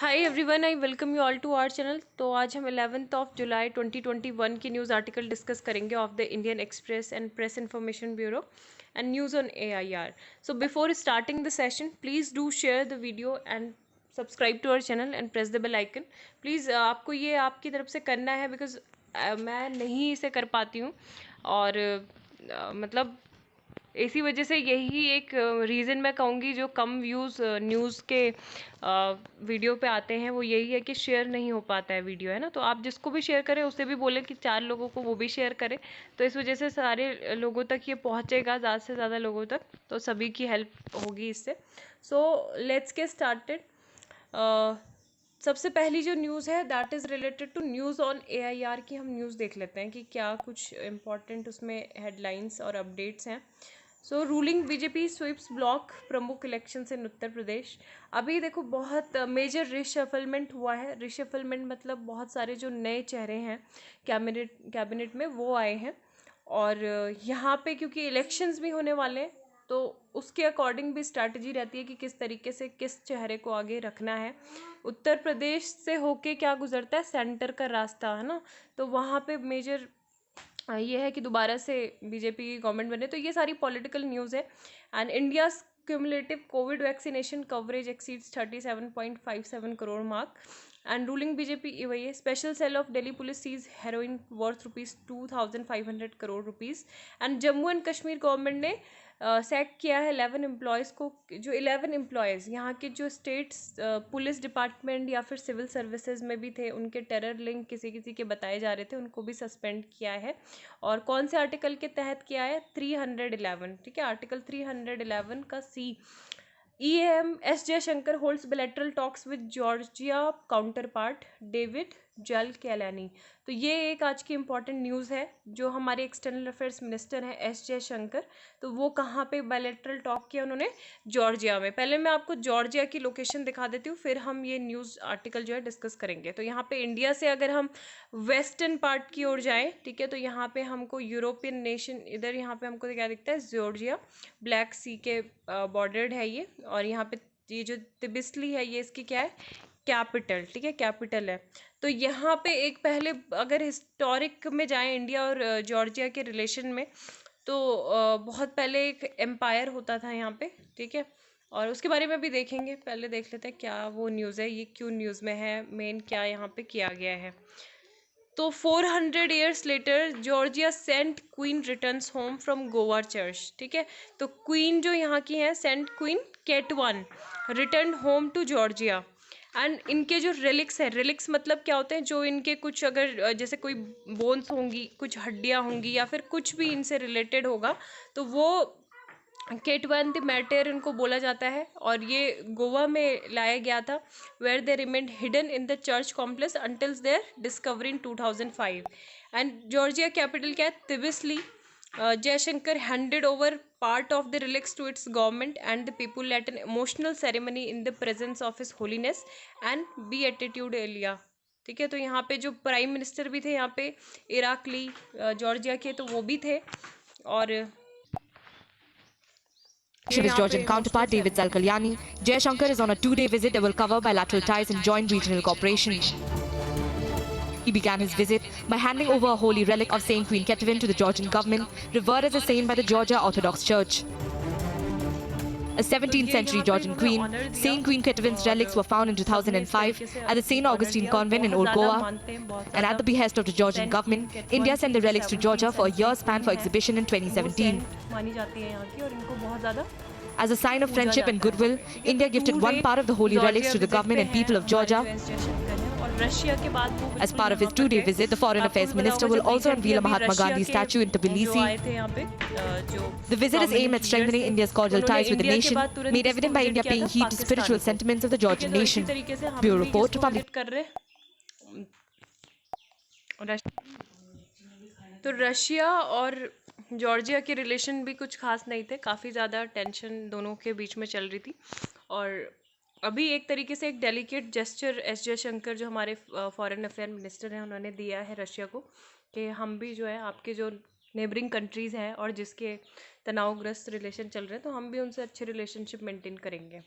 Hi everyone, I welcome you all to our channel. तो आज हम 11 जुलाई 2021 की न्यूज़ आर्टिकल डिस्कस करेंगे of the Indian Express and Press Information Bureau and news on AIR। So before starting the session, please do share the video and subscribe to our channel and press the bell icon. Please आपको ये आपकी तरफ से करना है because मैं नहीं इसे कर पाती हूँ और मतलब इसी वजह से यही एक रीज़न मैं कहूँगी जो कम व्यूज़ न्यूज़ के वीडियो पे आते हैं वो यही है कि शेयर नहीं हो पाता है वीडियो, है ना। तो आप जिसको भी शेयर करें उससे भी बोलें कि 4 लोगों को वो भी शेयर करें, तो इस वजह से सारे लोगों तक ये पहुँचेगा, ज़्यादा से ज़्यादा लोगों तक, तो सभी की हेल्प होगी इससे। So let's get started. सबसे पहली जो न्यूज़ है that is related to news on AIR की। हम न्यूज़ देख लेते हैं कि क्या कुछ इम्पोर्टेंट उसमें हेडलाइंस और अपडेट्स हैं। सो रूलिंग बीजेपी स्वीप्स ब्लॉक प्रमुख इलेक्शन इन उत्तर प्रदेश। अभी देखो बहुत मेजर रिशफलमेंट हुआ है। रिशफलमेंट मतलब बहुत सारे जो नए चेहरे हैं कैबिनेट में वो आए हैं और यहाँ पे क्योंकि इलेक्शंस भी होने वाले हैं तो उसके अकॉर्डिंग भी स्ट्रैटेजी रहती है कि किस तरीके से किस चेहरे को आगे रखना है। उत्तर प्रदेश से होके क्या गुजरता है, सेंटर का रास्ता, है ना। तो वहाँ पे मेजर ये है कि दोबारा से बीजेपी की गवर्नमेंट बने। तो ये सारी पॉलिटिकल न्यूज़ है। And India's cumulative covid vaccination coverage exceeds 37.57 crore mark. And ruling BJP वही है। Special cell of Delhi police seize heroin worth ₹2,500 crore rupees. And Jammu and Kashmir government ने सैक किया है 11 एम्प्लॉयज़ को। जो 11 एम्प्लॉयज़ यहाँ के जो स्टेट्स पुलिस डिपार्टमेंट या फिर सिविल सर्विसेज में भी थे, उनके टेरर लिंक किसी किसी के बताए जा रहे थे, उनको भी सस्पेंड किया है। और कौन से आर्टिकल के तहत किया है? 311, ठीक है, आर्टिकल 311 का C। EAM S Jaishankar holds bilateral talks with Georgia counter part David जल कैलानी। तो ये एक आज की इम्पॉर्टेंट न्यूज़ है। जो हमारे एक्सटर्नल अफेयर्स मिनिस्टर हैं S जयशंकर, तो वो कहाँ पे बायलैटरल टॉक किया उन्होंने? जॉर्जिया में। पहले मैं आपको जॉर्जिया की लोकेशन दिखा देती हूँ, फिर हम ये न्यूज़ आर्टिकल जो है डिस्कस करेंगे। तो यहाँ पे इंडिया से अगर हम वेस्टर्न पार्ट की ओर जाएँ, ठीक है, तो यहाँ पे हमको यूरोपियन नेशन, इधर यहाँ पे हमको क्या दिखता है? जॉर्जिया, ब्लैक सी के बॉर्डर्ड है ये। और यहाँ पे ये जो तिबिस्ली है ये इसकी क्या है? कैपिटल, ठीक है, कैपिटल है। तो यहाँ पे एक पहले अगर हिस्टोरिक में जाएं इंडिया और जॉर्जिया के रिलेशन में, तो बहुत पहले एक एम्पायर होता था यहाँ पे, ठीक है, और उसके बारे में भी देखेंगे। पहले देख लेते हैं क्या वो न्यूज़ है, ये क्यों न्यूज़ में है, मेन क्या यहाँ पे किया गया है। तो 400 years later Georgia saint queen returns home from Goa church, ठीक है। तो क्वीन जो यहाँ की हैं, saint queen Ketevan, return home to Georgia. And इनके जो रिलिक्स है, रिलिक्स मतलब क्या होते हैं? जो इनके कुछ अगर जैसे कोई बोन्स होंगी, कुछ हड्डियाँ होंगी या फिर कुछ भी इनसे रिलेटेड होगा, तो वो केटवन द मैटर इनको बोला जाता है। और ये गोवा में लाया गया था, where they remained hidden in the church complex until their discovery in 2005। And Georgia capital क्या है? Tbilisi. Jaishankar handed over part of the relics to its government and the people at an emotional ceremony in the presence of his holiness and beatitude Ilia, ठीक है। तो यहाँ पे जो prime minister भी थे यहाँ पे इराकली जॉर्जिया के, तो वो भी थे। और With his Georgian counterpart David Zalkalyani, Jayashankar is on a two-day visit that will cover bilateral ties and joint regional cooperation. He began his visit by handing over a holy relic of Saint Queen Ketevan to the Georgian government, revered as a saint by the Georgia Orthodox Church. A 17th century Georgian queen, Saint Queen Ketevan's relics were found in 2005 at the St. Augustine Convent in Old Goa. And at the behest of the Georgian government, India sent the relics to Georgia for a year span for exhibition in 2017. As a sign of friendship and goodwill, India gifted one part of the holy relics to the government and people of Georgia. As part of his two-day visit, the Foreign Affairs Minister will also unveil a Mahatma Gandhi statue in Tbilisi. The visit is aimed at strengthening India's cordial ties with the nation, made evident by India paying heed to spiritual sentiments of the Georgian nation. Bureau Report, Republic. तो Russia और Georgia के relation भी कुछ खास नहीं थे, काफ़ी ज़्यादा टेंशन दोनों के बीच में चल रही थी। और अभी एक तरीके से एक डेलिकेट जेस्चर S जयशंकर जो हमारे फॉरेन अफेयर मिनिस्टर हैं उन्होंने दिया है रशिया को कि हम भी जो है आपके जो नेबरिंग कंट्रीज़ हैं और जिसके तनावग्रस्त रिलेशन चल रहे हैं, तो हम भी उनसे अच्छे रिलेशनशिप मेंटेन करेंगे।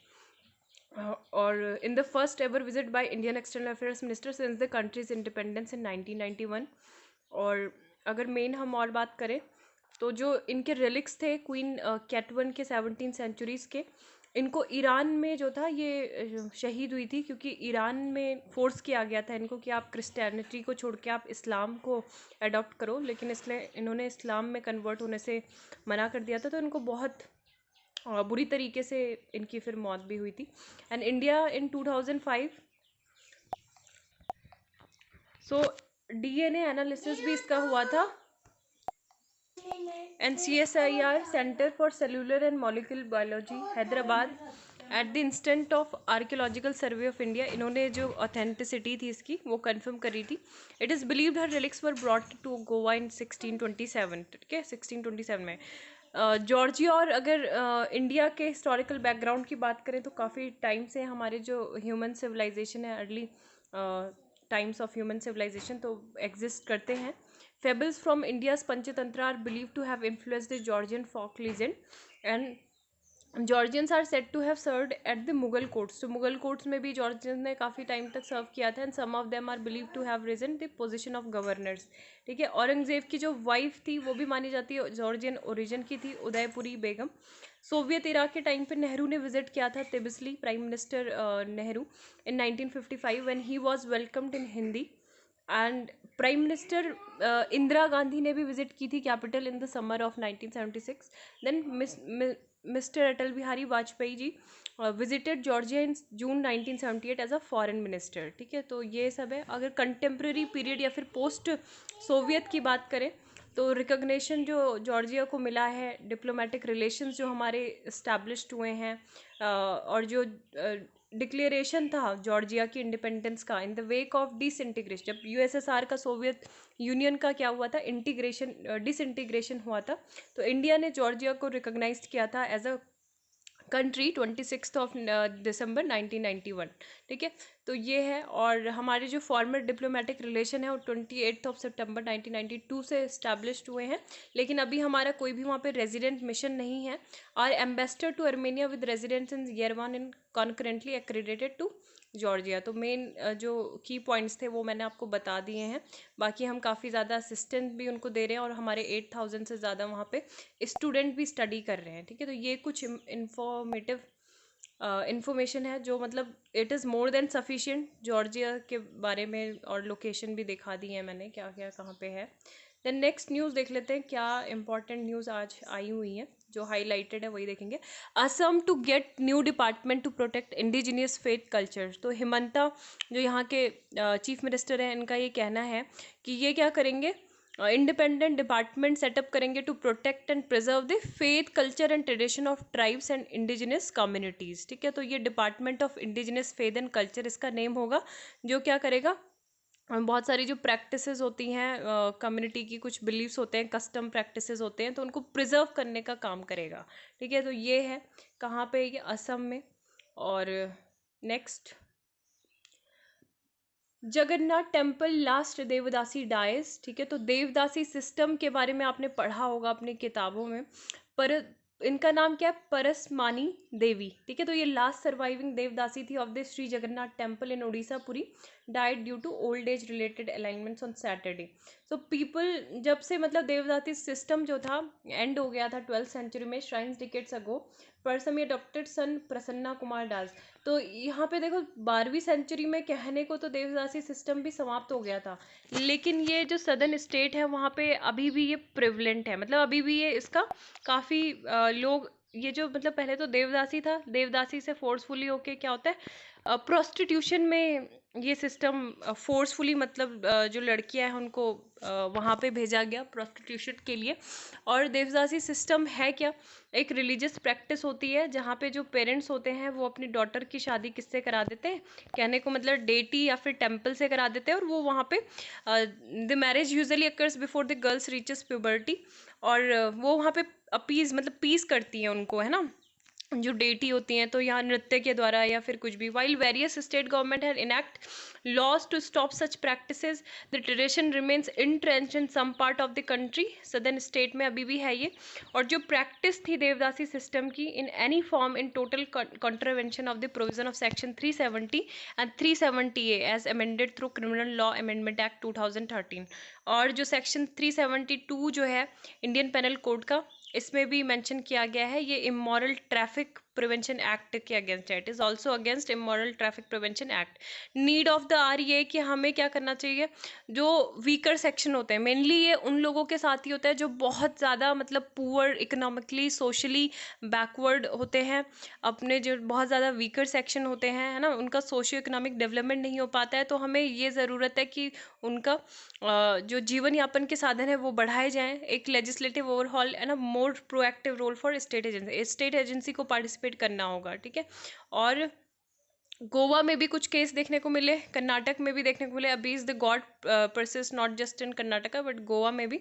और इन the first ever visit by Indian external affairs minister since the countries independence in 1991। और अगर मेन हम और बात करें तो जो इनके रिलिक्स थे क्वीन कैटवन के 17 सेंचुरीज़ के, इनको ईरान में जो था ये शहीद हुई थी, क्योंकि ईरान में फोर्स किया गया था इनको कि आप क्रिश्चियनिटी को छोड़ के आप इस्लाम को अडॉप्ट करो, लेकिन इसलिए इन्होंने इस्लाम में कन्वर्ट होने से मना कर दिया था, तो इनको बहुत बुरी तरीके से इनकी फिर मौत भी हुई थी। And India in 2005, so DNA analysis भी इसका हुआ था। And CSIR centre for cellular and molecular biology Hyderabad at the instance of archaeological survey of India, इन्होंने जो ऑथेंटिसिटी थी इसकी वो कंफर्म करी थी। It is believed her relics were brought to Goa in 1627, ठीक है, 1627 में। जॉर्जिया और अगर इंडिया के हिस्टोरिकल बैकग्राउंड की बात करें तो काफ़ी टाइम से हमारे जो ह्यूमन सिविलाइजेशन है, early times of human civilization तो एग्जिस्ट करते हैं। Fables from India's Panchatantra are believe to have influenced the Georgian folk legend and Georgians are set to have served at the Mughal courts. तो Mughal courts में भी Georgians ने काफ़ी time तक serve किया था। And some of them are believe to have risen the position of governors, ठीक है। औरंगजेब की जो वाइफ थी वो भी मानी जाती है जॉर्जियन ओरिजिन की थी, उदयपुरी बेगम। सोवियत इराक के टाइम पे नेहरू ने विजिट किया था Tbilisi, prime minister Nehru in 1955 when he was welcomed in Hindi. And prime minister Indira Gandhi ने भी विजिट की थी capital in the summer of 1976। Then mister Atal Bihari Vajpayee ji visited Georgia in June 1978 as a foreign minister, ठीक है। तो ये सब है। अगर कंटेम्प्रेरी पीरियड या फिर पोस्ट सोवियत की बात करें तो रिकग्निशन जो जॉर्जिया को मिला है, डिप्लोमेटिक रिलेशंस जो हमारे इस्टेब्लिश्ड हुए हैं, और जो डिक्लेरेशन था जॉर्जिया की इंडिपेंडेंस का in the wake of disintegration, जब USSR का सोवियत यूनियन का क्या हुआ था, इंटीग्रेशन डिसइंटीग्रेशन हुआ था, तो इंडिया ने जॉर्जिया को रिकॉग्नाइज किया था as a country 26 of December 1991, ठीक है। तो ये है। और हमारे जो फॉर्मर डिप्लोमेटिक रिलेशन है वो 28 ऑफ सितंबर 1992 से इस्टेब्लिश्ड हुए हैं, लेकिन अभी हमारा कोई भी वहाँ पे रेजिडेंट मिशन नहीं है। और ambassador to Armenia with residence in Yerevan in concurrently accredited to Georgia. तो मेन जो की पॉइंट्स थे वो मैंने आपको बता दिए हैं। बाकी हम काफ़ी ज़्यादा असिस्टेंट भी उनको दे रहे हैं और हमारे 8000 से ज़्यादा वहाँ पे स्टूडेंट भी स्टडी कर रहे हैं, ठीक है। तो ये कुछ इंफॉर्मेटिव इंफॉर्मेशन है जो मतलब it is more than sufficient Georgia के बारे में, और लोकेशन भी दिखा दी है मैंने क्या क्या कहाँ पे है। देन नेक्स्ट न्यूज़ देख लेते हैं क्या इंपॉर्टेंट न्यूज़ आज आई हुई है, जो हाईलाइटेड है वही देखेंगे। Assam to get new department to protect indigenous faith culture. तो हिमंता जो यहाँ के चीफ मिनिस्टर हैं, इनका ये कहना है कि ये क्या करेंगे, इंडिपेंडेंट डिपार्टमेंट सेटअप करेंगे to protect and preserve the faith culture and tradition of tribes and indigenous communities, ठीक है। तो ये department of indigenous faith and culture इसका नेम होगा, जो क्या करेगा, बहुत सारी जो प्रैक्टिसेस होती हैं कम्युनिटी की, कुछ बिलीव्स होते हैं, कस्टम प्रैक्टिसेस होते हैं, तो उनको प्रिजर्व करने का काम करेगा, ठीक है। तो ये है कहाँ पे, ये असम में। और नेक्स्ट, जगन्नाथ टेम्पल लास्ट देवदासी डाइज, ठीक है। तो देवदासी सिस्टम के बारे में आपने पढ़ा होगा अपनी किताबों में, पर इनका नाम क्या है, परसमानी देवी, ठीक है। तो ये लास्ट सर्वाइविंग देवदासी थी of the Shri Jagannath temple in Orissa Puri, died due to old age related alignments on Saturday. So people, जब से मतलब देवदासी सिस्टम जो था एंड हो गया था 12th सेंचुरी में, श्राइन्स डिकेट्स अगो, परसमी अडॉप्टेड सन प्रसन्ना कुमार दास। तो यहाँ पे देखो 12वीं सेंचुरी में कहने को तो देवदासी सिस्टम भी समाप्त हो गया था, लेकिन ये जो सदर्न स्टेट है वहाँ पे अभी भी ये प्रिवलेंट है, मतलब अभी भी ये इसका काफ़ी लोग, ये जो मतलब पहले तो देवदासी था, देवदासी से फोर्सफुली होके क्या होता है, प्रोस्टिट्यूशन में ये सिस्टम फोर्सफुली, मतलब जो लड़कियां हैं उनको वहाँ पे भेजा गया प्रोस्टिट्यूशन के लिए। और देवदासी सिस्टम है क्या, एक रिलीजियस प्रैक्टिस होती है जहाँ पे जो पेरेंट्स होते हैं वो अपनी डॉटर की शादी किससे करा देते हैं, कहने को मतलब डेटी या फिर टेम्पल से करा देते हैं, और वो वहाँ पे the marriage usually occurs before the girls reaches puberty, और वो वहाँ पे अपीज मतलब पीस करती हैं उनको, है ना, जो डेटी होती हैं, तो यहाँ नृत्य के द्वारा या फिर कुछ भी। While various state government had enact laws to stop such practices, the tradition remains entrenched in some part of the country. Southern state में अभी भी है ये। और जो प्रैक्टिस थी देवदासी सिस्टम की in any form in total contravention of the provision of section 370 and 370A as amended through criminal law amendment act 2013। और जो सेक्शन 372 जो है इंडियन पेनल कोड का, इसमें भी मेंशन किया गया है, ये इमोरल ट्रैफिक प्रिवेंशन एक्ट के अगेंस्ट है। It is also against immoral traffic prevention act. Need of the hour ये कि हमें क्या करना चाहिए, जो वीकर सेक्शन होते हैं, मेनली ये उन लोगों के साथ ही होता है जो बहुत ज़्यादा मतलब पुअर, इकोनॉमिकली, सोशली बैकवर्ड होते हैं, अपने जो बहुत ज़्यादा वीकर सेक्शन होते हैं, है ना, उनका सोशियो इकोनॉमिक डेवलपमेंट नहीं हो पाता है। तो हमें ये ज़रूरत है कि उनका जो जीवन यापन के साधन है वो बढ़ाए जाएं। एक लेजिस्लेटिव ओवरहॉल है ना, more proactive role for state agency को पार्टिसिपेट करना होगा, ठीक है। और गोवा में भी कुछ केस देखने को मिले, कर्नाटक में भी देखने को मिले। अभी is the God persist not just in Karnataka but Goa में भी।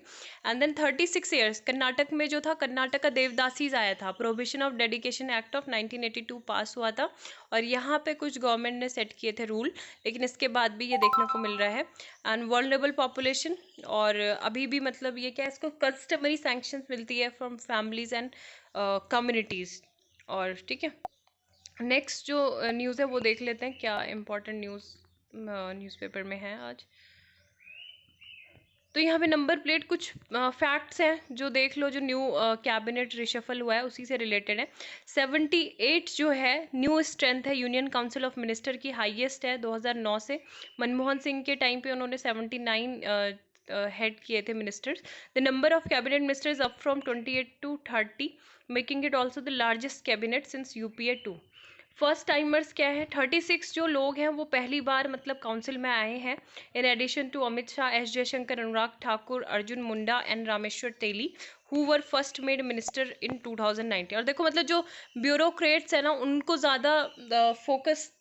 एंड देन 36 ईयर्स कर्नाटक में जो था, कर्नाटक का देवदासीज आया था, prohibition of dedication act of 1982 पास हुआ था, और यहाँ पे कुछ गवर्नमेंट ने सेट किए थे रूल, लेकिन इसके बाद भी ये देखने को मिल रहा है। एंड वल्नरेबल पॉपुलेशन, और अभी भी मतलब ये क्या है, इसको कस्टमरी सैंक्शंस मिलती है फ्रॉम फैमिलीज एंड कम्युनिटीज़। और ठीक है, नेक्स्ट जो न्यूज़ है वो देख लेते हैं, क्या इम्पोर्टेंट न्यूज़पेपर में है आज। तो यहाँ पे नंबर प्लेट कुछ फैक्ट्स हैं जो देख लो, जो न्यू कैबिनेट रिशफल हुआ है उसी से रिलेटेड है। 78 जो है न्यू स्ट्रेंथ है यूनियन काउंसिल ऑफ मिनिस्टर की, हाईएस्ट है 2009 से। मनमोहन सिंह के टाइम पे उन्होंने 79 हेड किए थे ministers. The number of cabinet ministers up from 28 to 30, making it also the largest cabinet since UPA 2। First timers क्या है, 36 जो लोग हैं वो पहली बार मतलब काउंसिल में आए हैं। In addition to Amit Shah, S Jaishankar, Anurag Thakur, Arjun Munda and Rameshwar Teli, who were first made minister in 2019। और देखो मतलब जो ब्यूरोक्रेट्स है ना, उनको ज़्यादा फोकस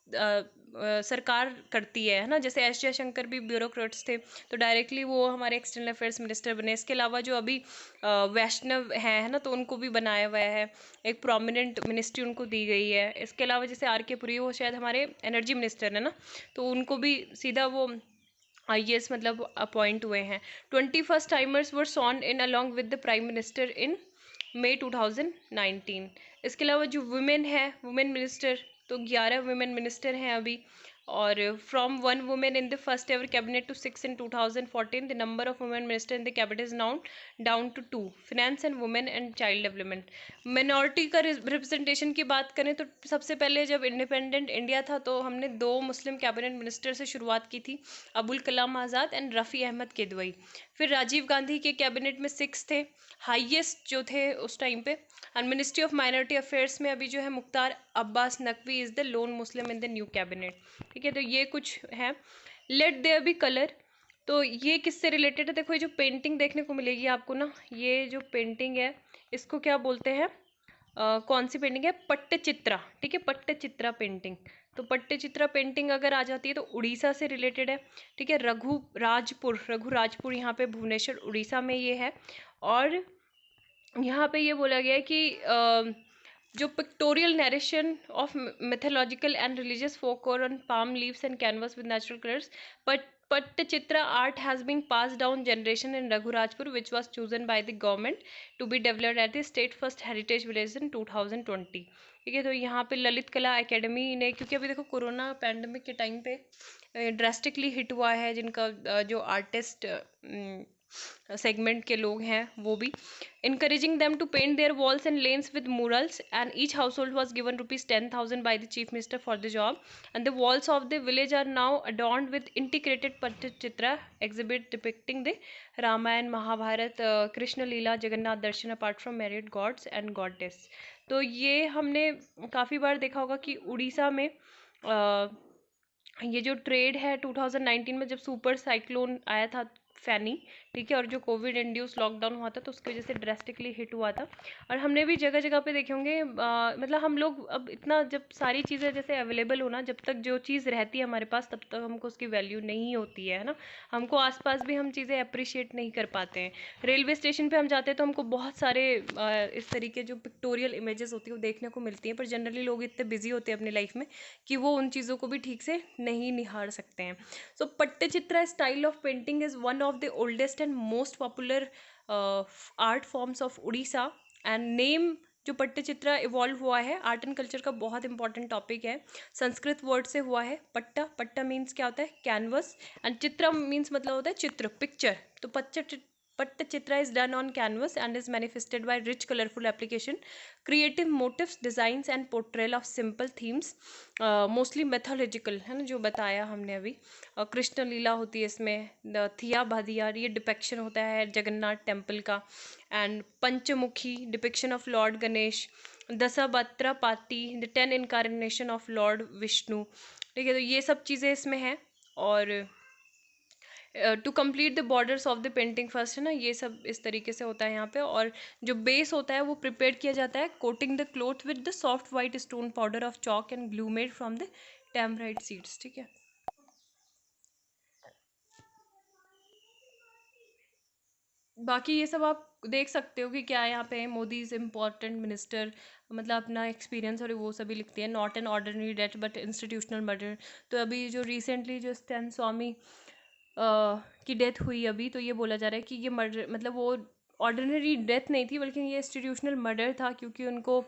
सरकार करती है ना। जैसे S जयशंकर भी ब्यूरोक्रेट्स थे, तो डायरेक्टली वो हमारे एक्सटर्नल अफेयर्स मिनिस्टर बने। इसके अलावा जो अभी वैष्णव है ना, तो उनको भी बनाया हुआ है, एक प्रोमिनेंट मिनिस्ट्री उनको दी गई है। इसके अलावा जैसे RK पुरी, वो शायद हमारे एनर्जी मिनिस्टर है ना, तो उनको भी सीधा वो IAS मतलब अपॉइंट हुए हैं। 21 timers were sworn in along with the prime minister in May 2019। इसके अलावा जो वुमेन है, वुमेन मिनिस्टर, तो 11 वुमेन मिनिस्टर हैं अभी। और from 1 women in the first ever cabinet to 6 in 2014, the number of women minister in the cabinet is now down to 2। Finance and women and child development. Minority का representation की बात करें तो सबसे पहले जब इंडिपेंडेंट इंडिया था तो हमने 2 मुस्लिम कैबिनेट मिनिस्टर से शुरुआत की थी, अबुल कलाम आज़ाद एंड रफ़ी अहमद किदवई। फिर राजीव गांधी के कैबिनेट में 6 थे, हाईएस्ट जो थे उस टाइम पे। And ministry of minority affairs में अभी जो है Mukhtar Abbas Naqvi is the loan Muslim in the new cabinet, ठीक है। तो ये कुछ है। लेट देयर बी कलर, तो ये किससे रिलेटेड है, देखो ये जो पेंटिंग देखने को मिलेगी आपको ना, ये जो पेंटिंग है इसको क्या बोलते हैं, कौन सी पेंटिंग है, पट्टचित्रा, ठीक है, पट्टचित्रा पेंटिंग। तो पट्टचित्रा पेंटिंग अगर आ जाती है तो उड़ीसा से रिलेटेड है, ठीक है। रघुराजपुर यहाँ पे भुवनेश्वर उड़ीसा में ये है। और यहाँ पे ये बोला गया है कि जो pictorial narration of mythological and religious folklore on palm leaves and canvas with natural colors, but Pattachitra art has been passed down generation in Raghurajpur, which was chosen by the government to be developed at the state first heritage village in 2020, ठीक है। तो यहाँ पे ललित कला academy ने, क्योंकि अभी देखो कोरोना पैंडमिक के टाइम पे ड्रास्टिकली हिट हुआ है, जिनका जो आर्टिस्ट सेगमेंट के लोग हैं वो भी, encouraging them to paint their walls and lanes with murals, and each household was given rupees 10,000 by the chief minister for the job, and the walls of the village are now adorned with integrated Pattachitra exhibit depicting the Ramayana, Mahabharat, Krishna Leela, Jagannath Darshan apart from married gods and goddess। तो ये हमने काफ़ी बार देखा होगा कि उड़ीसा में ये जो ट्रेड है 2019 में जब सुपर साइक्लोन आया था फैनी, ठीक है, और जो कोविड इंड्यूस लॉकडाउन हुआ था तो उसकी वजह से ड्रेस्टिकली हिट हुआ था। और हमने भी जगह जगह पे देखे होंगे, मतलब हम लोग अब इतना, जब सारी चीज़ें जैसे अवेलेबल हो ना, जब तक जो चीज़ रहती है हमारे पास तब तक हमको उसकी वैल्यू नहीं होती है ना। हमको आसपास भी हम चीज़ें अप्रिशिएट नहीं कर पाते हैं। रेलवे स्टेशन पे हम जाते हैं तो हमको बहुत सारे इस तरीके जो पिक्टोरियल इमेजेस होती है वो देखने को मिलती हैं, पर जनरली लोग इतने बिजी होते हैं अपनी लाइफ में कि वो उन चीज़ों को भी ठीक से नहीं निहार सकते हैं। So Pattachitra style of painting is one of the oldest and most popular art forms of Orissa. And name जो पट्टचित्रा इवॉल्व हुआ है, आर्ट एंड कल्चर का बहुत इंपॉर्टेंट टॉपिक है, संस्कृत वर्ड से हुआ है। पट्टा, पट्टा मीन्स क्या होता है, कैनवस, एंड चित्रा मीन्स मतलब होता है चित्र, पिक्चर। तो पट्टचित्रा is done on canvas and is manifested by rich colorful application, creative motifs, designs and portrayal of simple themes, mostly mythological, है ना, जो बताया हमने अभी। कृष्ण लीला होती है इसमें, थिया भादियार, ये डिपिक्शन होता है जगन्नाथ टेम्पल का। And Panchamukhi, depiction of lord Ganesh. Dashavatar party, the 10 incarnation of lord Vishnu, ठीक है। तो ये सब चीज़ें इसमें हैं। और to complete the borders of the painting first, है ना, ये सब इस तरीके से होता है यहाँ पे। और जो बेस होता है वो प्रिपेयर किया जाता है coating the cloth with the soft white stone powder of chalk and glue made from the tamarind seeds, ठीक है। बाकी ये सब आप देख सकते हो कि क्या यहाँ पे मोदी इज इम्पॉर्टेंट मिनिस्टर, मतलब अपना एक्सपीरियंस और वो सभी लिखती है। Not an ordinary death but institutional murder. तो अभी जो रिसेंटली जो स्टैन स्वामी की डेथ हुई अभी, तो ये बोला जा रहा है कि ये मर्डर, मतलब वो ऑर्डिनरी डेथ नहीं थी बल्कि ये इंस्टीट्यूशनल मर्डर था, क्योंकि उनको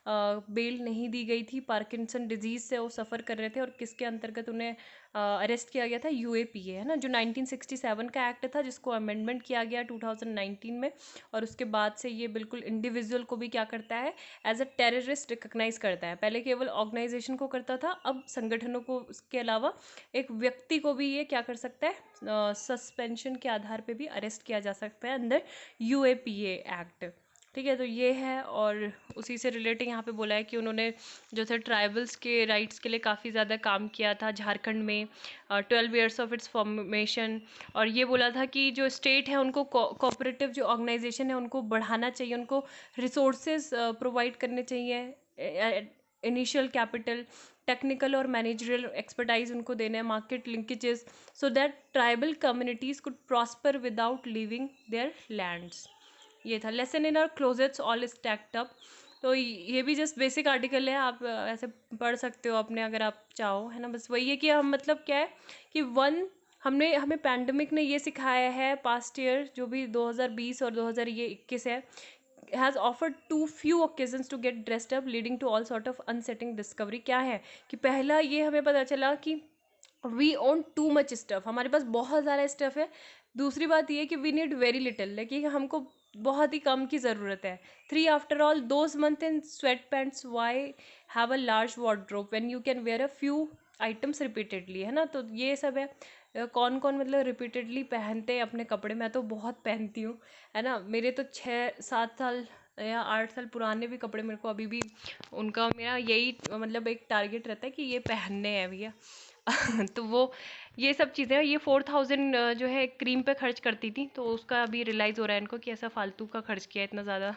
बेल नहीं दी गई थी। पार्किंसन डिजीज़ से वो सफ़र कर रहे थे, और किसके अंतर्गत उन्हें अरेस्ट किया गया था, यूएपीए, है ना, जो 1967 का एक्ट था जिसको अमेंडमेंट किया गया 2019 में। और उसके बाद से ये बिल्कुल इंडिविजुअल को भी क्या करता है, एज अ टेररिस्ट रिकग्नाइज करता है। पहले केवल ऑर्गेनाइजेशन को करता था, अब संगठनों को, उसके अलावा एक व्यक्ति को भी ये क्या कर सकता है, सस्पेंशन के आधार पे भी अरेस्ट किया जा सकता है अंदर यूएपीए एक्ट, ठीक है। तो ये है। और उसी से रिलेटिंग यहाँ पे बोला है कि उन्होंने जो थे ट्राइबल्स के राइट्स के लिए काफ़ी ज़्यादा काम किया था झारखंड में 12 ईयर्स ऑफ इट्स फॉर्मेशन। और ये बोला था कि जो स्टेट है उनको कोऑपरेटिव जो ऑर्गेनाइजेशन है उनको बढ़ाना चाहिए, उनको रिसोर्सेज प्रोवाइड करने चाहिए, इनिशियल कैपिटल, टेक्निकल और मैनेजरियल एक्सपर्टाइज उनको देना है, market linkages, so that tribal communities could prosper without leaving their lands. ये था lesson in our closets all stacked up. तो ये भी जस्ट बेसिक आर्टिकल है, आप ऐसे पढ़ सकते हो अपने, अगर आप चाहो, है ना। बस वही है कि हम, मतलब क्या है कि हमें पैंडमिक ने ये सिखाया है पास्ट ईयर, जो भी 2020 और 2021 है, has offered too few occasions to get dressed up leading to all sort of unsettling discovery. क्या है कि पहला ये हमें पता चला कि we own too much stuff, हमारे पास बहुत ज़्यादा स्टफ़ है। दूसरी बात ये कि वी नीड वेरी लिटिल, लेकिन हमको बहुत ही कम की ज़रूरत है। 3 after all those month in sweat pants why have a large wardrobe when you can wear a few items repeatedly, है ना। तो ये सब है। कौन कौन मतलब रिपीटेडली पहनते हैं अपने कपड़े, मैं तो बहुत पहनती हूँ, है ना। मेरे तो 6-7 साल या 8 साल पुराने भी कपड़े मेरे को अभी भी, उनका मेरा यही मतलब एक टारगेट रहता है कि ये पहनने हैं भैया। तो वो ये सब चीज़ें, ये 4000 जो है क्रीम पे खर्च करती थी, तो उसका अभी रियलाइज़ हो रहा है इनको कि ऐसा फालतू का खर्च किया, इतना ज़्यादा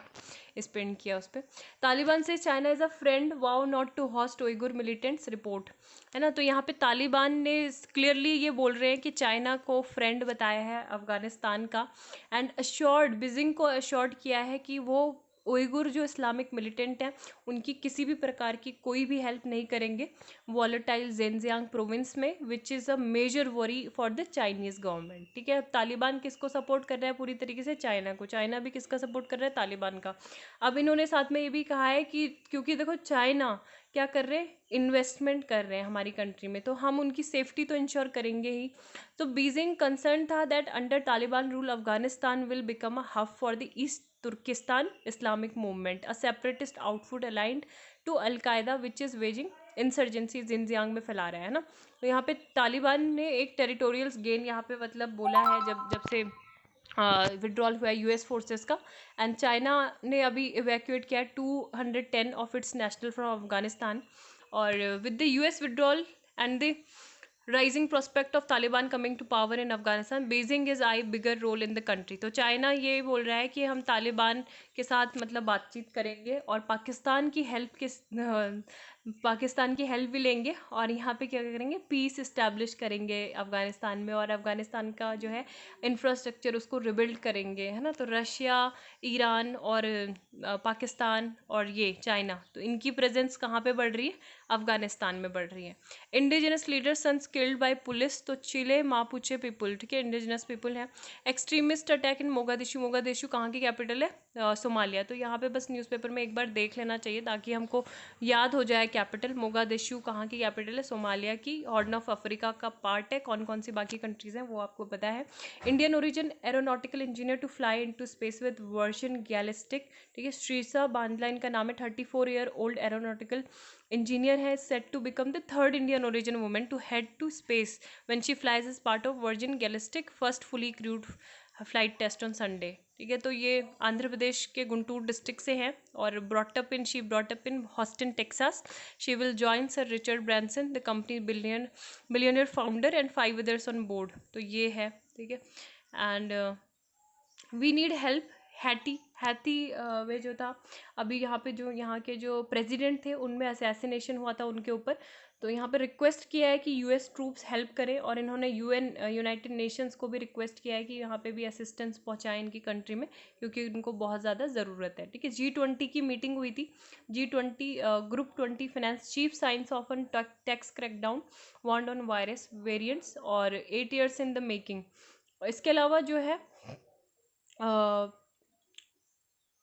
स्पेंड किया उस पर। तालिबान से China is a friend vows not to host Uighur militants report, है ना। तो यहाँ पे तालिबान ने क्लियरली ये बोल रहे हैं कि चाइना को फ्रेंड बताया है अफ़गानिस्तान का, एंड अश्योर्ड, बीजिंग को अश्योर्ड किया है कि वो उइगुर जो इस्लामिक मिलिटेंट हैं उनकी किसी भी प्रकार की कोई भी हेल्प नहीं करेंगे वॉलेटाइल जेनजियांग प्रोविंस में, which is a major worry for the Chinese government, ठीक है। तालिबान किसको सपोर्ट कर रहा है पूरी तरीके से, चाइना को। चाइना भी किसका सपोर्ट कर रहा है, तालिबान का। अब इन्होंने साथ में ये भी कहा है कि क्योंकि देखो चाइना क्या कर रहे हैं, इन्वेस्टमेंट कर रहे हैं हमारी कंट्री में, तो हम उनकी सेफ्टी तो इंश्योर करेंगे ही। तो बीजिंग कंसर्न था that under Taliban rule Afghanistan will become a hub for the East Turkistan Islamic movement, a separatist outfit aligned to Al Qaeda which is waging insurgency Xinjiang में फैला रहा है ना। तो यहाँ पे तालिबान ने एक टेरिटोरियल्स गेन यहाँ पे मतलब बोला है, जब जब से विड्रॉल हुआ है यूएस फोर्सेस का। एंड चाइना ने अभी इवैक्यूएट किया 210 of its national from Afghanistan. और with the US withdrawal and the rising prospect of Taliban coming to power in Afghanistan, Beijing is eye bigger role in the country. तो China ये बोल रहा है कि हम तालिबान के साथ मतलब बातचीत करेंगे और पाकिस्तान की हेल्प भी लेंगे और यहाँ पे क्या करेंगे, पीस इस्टेब्लिश करेंगे अफ़गानिस्तान में, और अफ़गानिस्तान का जो है इंफ्रास्ट्रक्चर उसको रिबिल्ड करेंगे, है ना। तो रशिया, ईरान और पाकिस्तान और ये चाइना, तो इनकी प्रेजेंस कहाँ पे बढ़ रही है, अफ़गानिस्तान में बढ़ रही है। Indigenous leader sons killed by police, तो चिले मापुचे पीपल, ठीक है, इंडिजिनस पीपल है। Extremist attack in Mogadishu, Mogadishu कहाँ की कैपिटल है, सोमालिया। तो यहाँ पे बस न्यूज़पेपर में एक बार देख लेना चाहिए ताकि हमको याद हो जाए कैपिटल। मोगादिशु कहाँ की कैपिटल है, सोमालिया की, हॉर्न ऑफ अफ्रीका का पार्ट है। कौन कौन सी बाकी कंट्रीज़ हैं वो आपको पता है। Indian origin aeronautical engineer to fly into space with Virgin Galactic, ठीक है, श्रीसा बांदला इनका नाम है। 34 ईयर ओल्ड एरोनॉटिकल इंजीनियर है, set to become the third Indian origin women to head to space when she flies as part of Virgin Galactic first fully crewed flight test on Sunday, ठीक है। तो ये आंध्र प्रदेश के Guntur district से हैं और she brought up in Houston Texas. She will join sir Richard Branson the company billionaire founder and 5 others on board. तो ये है, ठीक है। And we need help. Haiti वे जो था अभी यहाँ पे, जो यहाँ के जो प्रेसिडेंट थे उनमें असैसिनेशन हुआ था उनके ऊपर, तो यहाँ पे रिक्वेस्ट किया है कि यूएस ट्रूप्स हेल्प करें, और इन्होंने यूनाइटेड नेशंस को भी रिक्वेस्ट किया है कि यहाँ पे भी असिस्टेंस पहुँचाएं इनकी कंट्री में, क्योंकि उनको बहुत ज़्यादा ज़रूरत है, ठीक है। G20 की मीटिंग हुई थी। G20 group 20 finance chief signs off on tax crackdown warned on virus variants और 8 years इन द मेकिंग। इसके अलावा जो है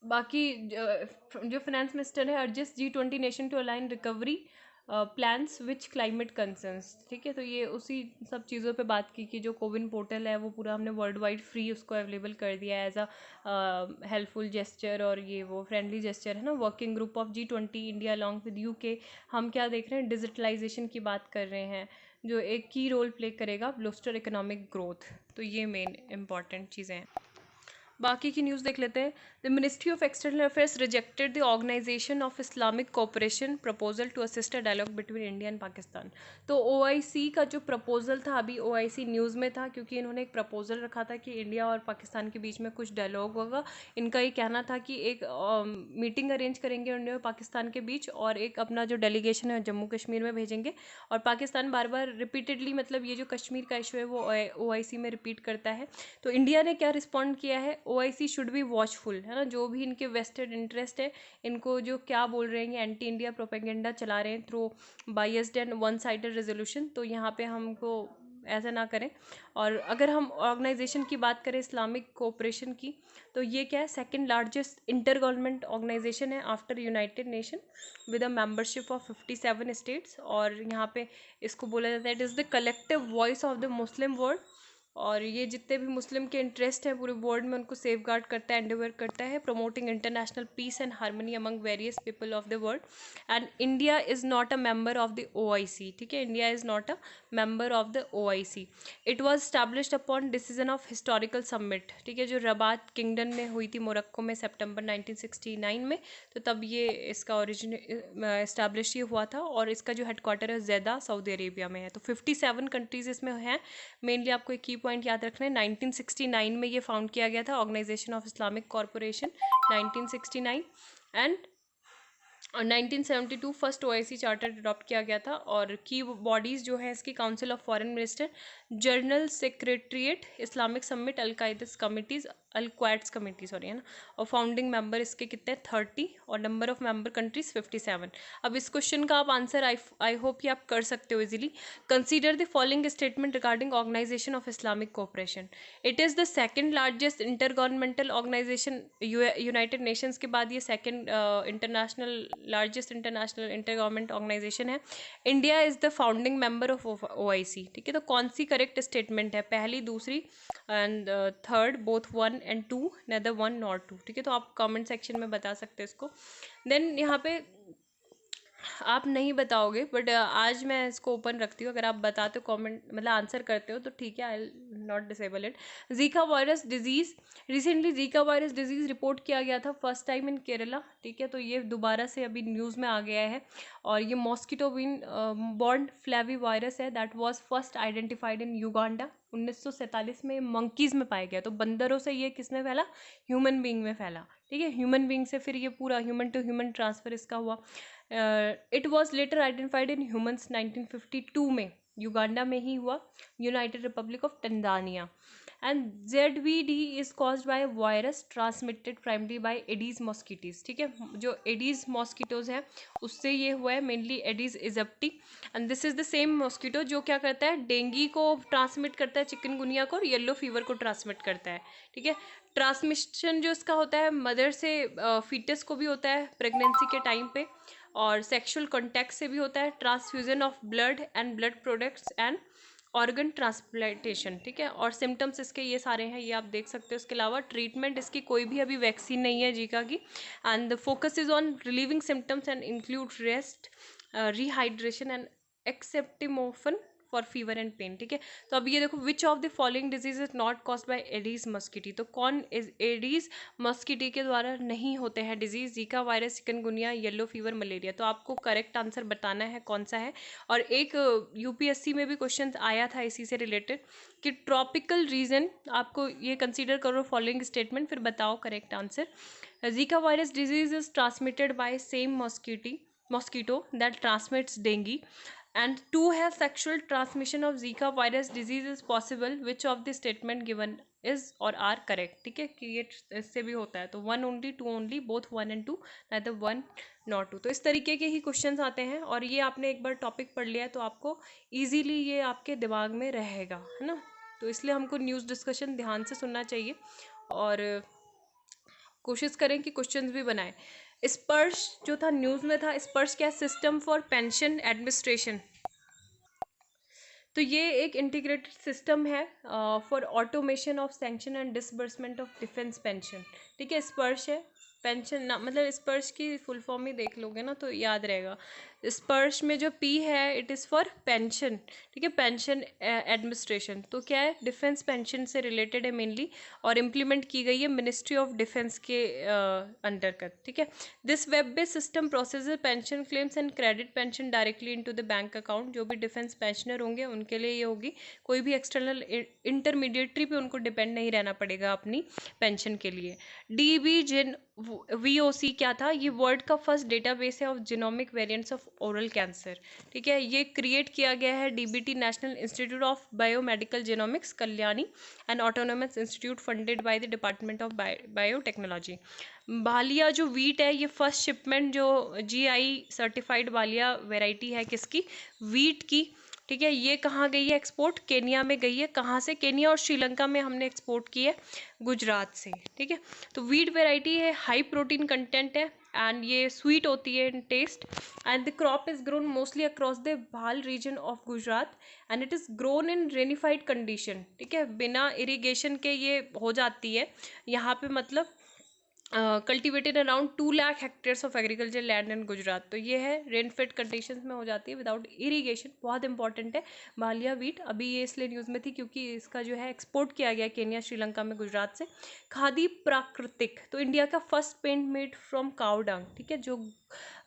बाकी जो फाइनेंस मिनिस्टर है, urges G20 nation to align recovery plans which climate concerns, ठीक है। तो ये उसी सब चीज़ों पे बात की कि जो कोविन पोर्टल है वो पूरा हमने वर्ल्ड वाइड फ्री उसको अवेलेबल कर दिया है एज अ हेल्पफुल जेस्चर, और ये वो फ्रेंडली जेस्चर है ना। Working group of G20 India along with UK, हम क्या देख रहे हैं, डिजिटलाइजेशन की बात कर रहे हैं जो एक की रोल प्ले करेगा ब्लूस्टर इकोनॉमिक ग्रोथ। तो ये मेन इंपॉर्टेंट चीज़ें हैं। बाकी की न्यूज़ देख लेते हैं। The ministry of external affairs rejected the organisation of Islamic cooperation proposal to assist a dialogue between India and Pakistan. तो OIC का जो प्रपोजल था, अभी OIC न्यूज़ में था क्योंकि इन्होंने एक प्रपोजल रखा था कि इंडिया और पाकिस्तान के बीच में कुछ डायलॉग होगा। इनका ये कहना था कि एक मीटिंग अरेंज करेंगे इंडिया और पाकिस्तान के बीच, और एक अपना जो डेलीगेशन है जम्मू कश्मीर में भेजेंगे। और पाकिस्तान बार बार रिपीटेडली, मतलब ये जो कश्मीर का इशू है वो OIC में रिपीट करता है। तो इंडिया ने क्या रिस्पॉन्ड किया है, OIC शुड बी वॉचफुल, है ना। जो भी इनके वेस्टेड इंटरेस्ट है, इनको जो क्या बोल रहे हैं, एंटी इंडिया प्रोपेगेंडा चला रहे हैं through biased and one sided resolution, तो यहाँ पे हमको ऐसा ना करें। और अगर हम ऑर्गेनाइजेशन की बात करें इस्लामिक कोऑपरेशन की, तो ये क्या है, second largest inter government organisation है after United Nation with a membership of 57 states. और यहाँ पे इसको बोला जाता है it is the collective voice of the Muslim world, और ये जितने भी मुस्लिम के इंटरेस्ट हैं पूरे वर्ल्ड में उनको सेफ गार्ड करता है, एंडेवर करता है, promoting international peace and harmony among various people of the world. And India is not a member of the OIC, ठीक है, India is not a member of the OIC। It was established upon decision of historical summit, ठीक है, जो Rabat kingdom में हुई थी Morocco में सितंबर 1969 में। तो तब ये इसका ओरिजिन इस्टेब्लिश ये हुआ था, और इसका जो हेडक्वार्टर है जेदा सऊदी अरेबिया में है। तो 57 कंट्रीज़ इसमें हैं। मेनली आपको एक की पॉइंट याद रखना है, 1969 में ये फाउंड किया गया था, organisation of Islamic corporation 1969, and 1972 first OIC charter adopt किया गया था। और की बॉडीज़ जो है इसकी, council of foreign minister, general secretariat, Islamic summit, Al Qaidas committees, Al Quds committee sorry, है ना। और फाउंडिंग मेंबर इसके कितने 30, और नंबर ऑफ मेंबर कंट्रीज 57। अब इस क्वेश्चन का आप आंसर आई होप कि आप कर सकते हो easily. Consider the following statement regarding organisation of Islamic cooperation. It is the second largest inter governmental organisation, United Nations के बाद ये second largest international inter government organisation है। India is the founding member of OIC, ठीक है। तो कौन C correct statement है, पहली, दूसरी and third, both 1 and 2, neither 1 nor 2, ठीक है। तो आप कमेंट सेक्शन में बता सकते हैं इसको। देन यहाँ पे आप नहीं बताओगे, बट आज मैं इसको ओपन रखती हूँ, अगर आप बताते हो कमेंट, मतलब आंसर करते हो तो ठीक है, I not disable it. Zika virus disease, recently Zika virus disease report किया गया था फर्स्ट टाइम इन केरला, ठीक है, तो ये दोबारा से अभी न्यूज़ में आ गया है। और ये मॉस्किटो बॉर्न फ्लैवी वायरस है that was first identified in Uganda 1947 में, मंकीज़ में पाया गया। तो बंदरों से ये किसने फैला, ह्यूमन बींग में फैला, ठीक है, ह्यूमन बींग से फिर ये पूरा ह्यूमन टू ह्यूमन ट्रांसफ़र इसका हुआ। It was later identified in humans 1952 में, युगांडा में ही हुआ, United Republic of Tanzania. And ZVD is caused by virus transmitted primary by Aedes mosquitoes, ठीक है, जो एडीज मॉस्किटोज हैं उससे ये हुआ है, mainly Aedes aegypti. And this is the same mosquito जो क्या करता है, डेंगू को ट्रांसमिट करता है, चिकनगुनिया को, और येलो फीवर को ट्रांसमिट करता है, ठीक है। ट्रांसमिशन जो इसका होता है मदर से फीटस को भी होता है प्रेगनेंसी के टाइम पे, और सेक्सुअल कॉन्टैक्ट से भी होता है, transfusion of blood and blood products and organ transplantation, ठीक है। और सिम्टम्स इसके ये सारे हैं, ये आप देख सकते हो। इसके अलावा ट्रीटमेंट इसकी कोई भी अभी वैक्सीन नहीं है जीका की। And the focus is on relieving symptoms and include rest, rehydration and acetaminophen for fever and pain, ठीक है। तो अब ये देखो, which of the following disease is not caused by Aedes mosquito, तो कौन इज एडीज मस्किटी के द्वारा नहीं होते हैं disease, Zika virus, chikungunya, yellow fever, malaria. तो आपको करेक्ट आंसर बताना है कौन सा है। और एक यूपीएससी में भी क्वेश्चन आया था इसी से रिलेटेड कि ट्रॉपिकल रीजन, आपको ये कंसीडर करो फॉलोइंग स्टेटमेंट, फिर बताओ correct answer. Zika virus disease is transmitted by same mosquito that transmits dengue, and 2 है sexual transmission of Zika virus disease is possible, which of the statement given is or are correct, ठीक है, कि ये इससे भी होता है। तो 1 only, 2 only, both 1 and 2, neither 1 nor 2। तो इस तरीके के ही क्वेश्चंस आते हैं, और ये आपने एक बार टॉपिक पढ़ लिया है तो आपको ईजीली ये आपके दिमाग में रहेगा, है ना। तो इसलिए हमको न्यूज़ डिस्कशन ध्यान से सुनना चाहिए और कोशिश करें कि क्वेश्चंस भी बनाएं। स्पर्श जो था न्यूज़ में था, स्पर्श क्या, सिस्टम फॉर पेंशन एडमिनिस्ट्रेशन। तो ये एक इंटीग्रेटेड सिस्टम है for automation of sanction and disbursement of defence pension, ठीक है। स्पर्श है पेंशन ना, मतलब स्पर्श की फुल फॉर्म ही देख लोगे ना तो याद रहेगा। स्पर्श में जो पी है इट इज़ फॉर पेंशन, ठीक है, पेंशन एडमिनिस्ट्रेशन। तो क्या है, डिफेंस पेंशन से रिलेटेड है मेनली, और इम्प्लीमेंट की गई है मिनिस्ट्री ऑफ डिफेंस के अंतर्गत, ठीक है। This web based system process pension claims and credit pension directly into the bank account. जो भी डिफेंस पेंशनर होंगे उनके लिए ये होगी, कोई भी एक्सटर्नल इंटरमीडिएटरी पे उनको डिपेंड नहीं रहना पड़ेगा अपनी पेंशन के लिए। DB जिन VOC क्या था, ये वर्ल्ड का फर्स्ट डेटाबेस है of genomic variants of oral cancer, ठीक है। ये क्रिएट किया गया है DBT national institute of biomedical genomics Kalyani and autonomous institute funded by the department of biotechnology. Ballia जो वीट है, ये फर्स्ट शिपमेंट जो GI सर्टिफाइड बालिया वेराइटी है किसकी, वीट की, ठीक है। ये कहाँ गई है एक्सपोर्ट, केनिया में गई है। कहाँ से, केनिया और श्रीलंका में हमने एक्सपोर्ट की है, गुजरात से, ठीक है। तो वीट वेराइटी है, हाई प्रोटीन कंटेंट है एंड ये स्वीट होती है in taste. And the crop is grown mostly across the Bhal region of Gujarat and it is grown in rainfed condition, ठीक है, बिना इरिगेशन के ये हो जाती है यहाँ पे, मतलब cultivated around 2 lakh hectares of agriculture land in Gujarat. तो ये है रेनफेड कंडीशंस में हो जाती है विदाउट इरिगेशन, बहुत इंपॉर्टेंट है बालिया वीट। अभी ये इसलिए न्यूज़ में थी क्योंकि इसका जो है एक्सपोर्ट किया गया केनिया, श्रीलंका में, गुजरात से। खादी प्राकृतिक, तो इंडिया का first paint made from cow dung, ठीक है, जो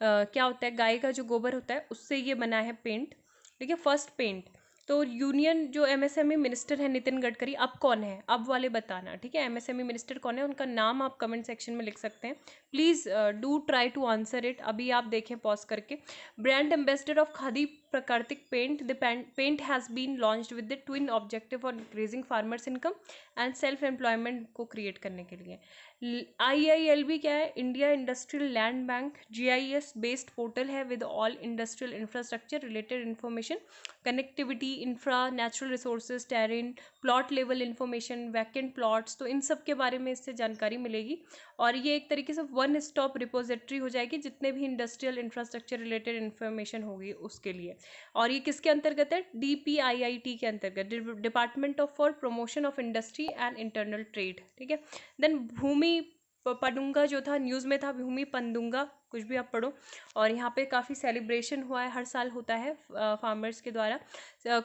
क्या होता है, गाय का जो गोबर होता है उससे ये बना है पेंट, ठीक है, फर्स्ट पेंट। तो यूनियन जो MSME मिनिस्टर है नितिन गडकरी, अब कौन है, अब वाले बताना, ठीक है। MSME मिनिस्टर कौन है, उनका नाम आप कमेंट सेक्शन में लिख सकते हैं। Please do try to answer it, अभी आप देखें पॉज करके। Brand ambassador of Khadi Prakritik paint, the paint has been launched with the twin objective on increasing farmers income and self employment को क्रिएट करने के लिए। IILB क्या है, India industrial land bank, GIS based portal है with all industrial infrastructure related information, connectivity, infra, natural resources, terrain, plot level information, vacant plots, तो इन सब के बारे में इससे जानकारी मिलेगी। और ये एक तरीके से वन स्टॉप रिपोजिटरी हो जाएगी जितने भी इंडस्ट्रियल इंफ्रास्ट्रक्चर रिलेटेड इन्फॉर्मेशन होगी उसके लिए। और ये किसके अंतर्गत है, DPIIT के अंतर्गत, department of for promotion of industry and internal trade, ठीक है। देन भूमि पडुंगा जो था न्यूज़ में था भूमि पंदुंगा, कुछ भी आप पढ़ो। और यहाँ पे काफ़ी सेलिब्रेशन हुआ है, हर साल होता है फार्मर्स के द्वारा।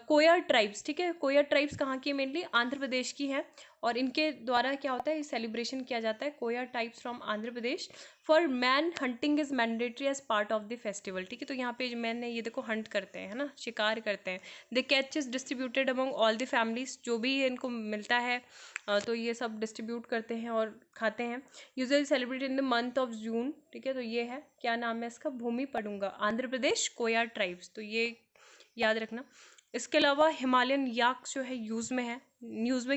कोया ट्राइब्स, ठीक है, कोया ट्राइब्स कहाँ की है? मेनली आंध्र प्रदेश की है। और इनके द्वारा क्या होता है, ये सेलिब्रेशन किया जाता है। Koya tribes from Andhra Pradesh. For man hunting is mandatory as part of the festival, ठीक है। तो यहाँ पे मैन ने ये देखो हंट करते हैं, है ना, शिकार करते हैं। The catch is distributed among all the families, जो भी इनको मिलता है तो ये सब डिस्ट्रीब्यूट करते हैं और खाते हैं। Usually celebrate in the month of June, ठीक है। तो ये है, क्या नाम है इसका? भूमि पडुंगा, आंध्र प्रदेश, कोया ट्राइब्स, तो ये याद रखना। इसके अलावा हिमालयन याक जो है यूज़ में है, न्यूज़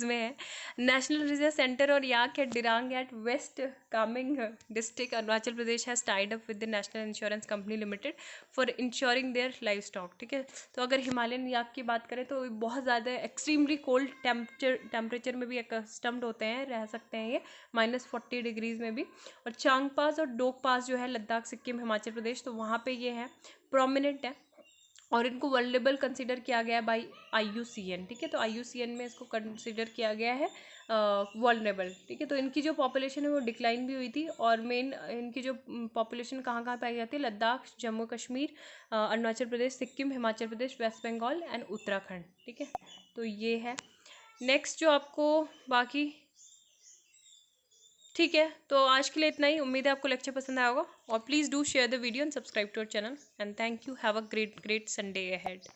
में है। नेशनल रिसर्च सेंटर और याक है Dirang at West Kameng district Arunachal Pradesh has tied up with the national insurance company limited for insuring their livestock, ठीक है। तो अगर हिमालयन याक की बात करें तो बहुत ज़्यादा एक्सट्रीमली कोल्ड टेम्परेचर में भी अकस्टम्ड होते हैं, रह सकते हैं ये -40 डिग्रीज़ में भी। और चांग पास और डोक पास जो है लद्दाख, सिक्किम, हिमाचल प्रदेश, तो वहाँ पे ये है, प्रोमिनेंट है। और इनको वल्नरेबल कंसिडर किया गया है बाई IUCN, ठीक है। तो IUCN में इसको कंसिडर किया गया है वल्नरेबल, ठीक है। तो इनकी जो पॉपुलेशन है वो डिक्लाइन भी हुई थी। और मेन इनकी जो पॉपुलेशन कहाँ कहाँ पाई जाती है? लद्दाख, जम्मू कश्मीर, अरुणाचल प्रदेश, सिक्किम, हिमाचल प्रदेश, वेस्ट बंगाल एंड उत्तराखंड, ठीक है। तो ये है। नेक्स्ट जो आपको बाकी, ठीक है, तो आज के लिए इतना ही। उम्मीद है आपको लेक्चर पसंद आया होगा। और please do share the video and subscribe to our channel and thank you. Have a great Sunday ahead.